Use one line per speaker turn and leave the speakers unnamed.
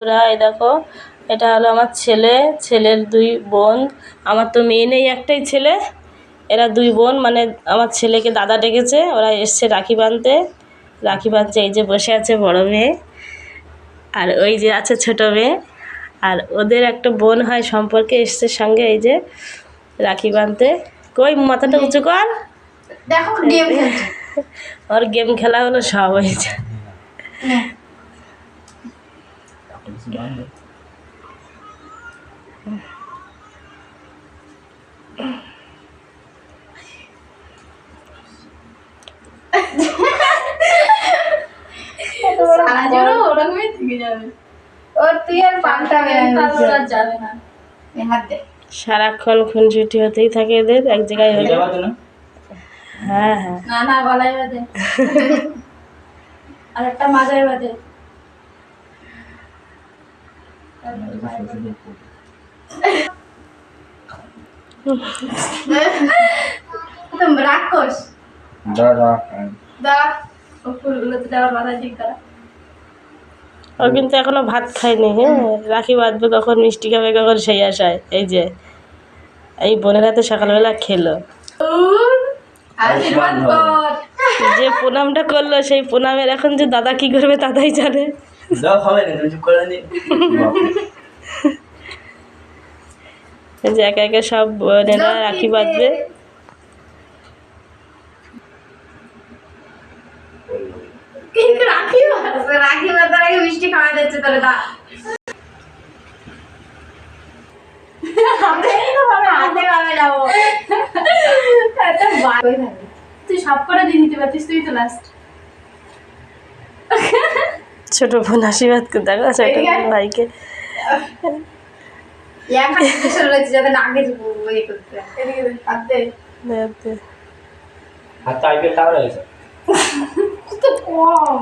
বন্ধুরা এই দেখো, এটা হলো আমার ছেলে, ছেলের দুই বোন। আমার তো মেয়ে নেই, একটাই ছেলে। এরা দুই বোন, মানে আমার ছেলেকে দাদা ডেকেছে, ওরা এসছে রাখি বাঁধতে। রাখি বাঁধছে, এই যে বসে আছে বড় মেয়ে, আর ওই যে আছে ছোট মেয়ে। আর ওদের একটা বোন হয় সম্পর্কে, এসছে সঙ্গে এই যে রাখি বাঁধতে। কই মাথাটা উঁচু কর,
দেখো গেম খেলছে।
ওর গেম খেলা হলো সব হয়েছে।
সারা জীবন ওরকমই থেকে যাবে। ওর তুই আর পাল্টাবে না। হাত দে।
সারাক্ষণ খুনসুটি হতেই থাকে এদের, এক জায়গায় হলে। হ্যাঁ হ্যাঁ,
না না, গলায় বাঁধে আর একটা মাথায় বাঁধে। তুমি রাগ করছ? ও ফুলগুলোতে যাওয়ার মাথায় ঠিক করা।
ও কিন্তু এখনো ভাত খায়নি। হ্যাঁ, রাখি বাঁধবে কখন, মিষ্টি খাবে কখন, সেই আশায়। এই যে এই বোনেরা তো সকালবেলা খেলো,
আশীর্বাদ কর।
যে প্রণামটা করলো সেই প্রণামের এখন যে দাদা কি করবে দাদাই জানে। এই যে একে একে সব বোনেরা রাখি বাঁধবে।
কিন্তু রাখি বাঁধার আগে মিষ্টি খাওয়া যাচ্ছে তোরে দা। তুই সব করে দিয়ে দিতে পারতিস, তুই তো লাস্ট।
ছোট বোন আশীর্বাদ করে, দেখো ছোট ভাইকে।
যাতে না আগে করতে
দেখতে
হাতটা আইপিএল টাওয়ার হয়েছে।
কত কম।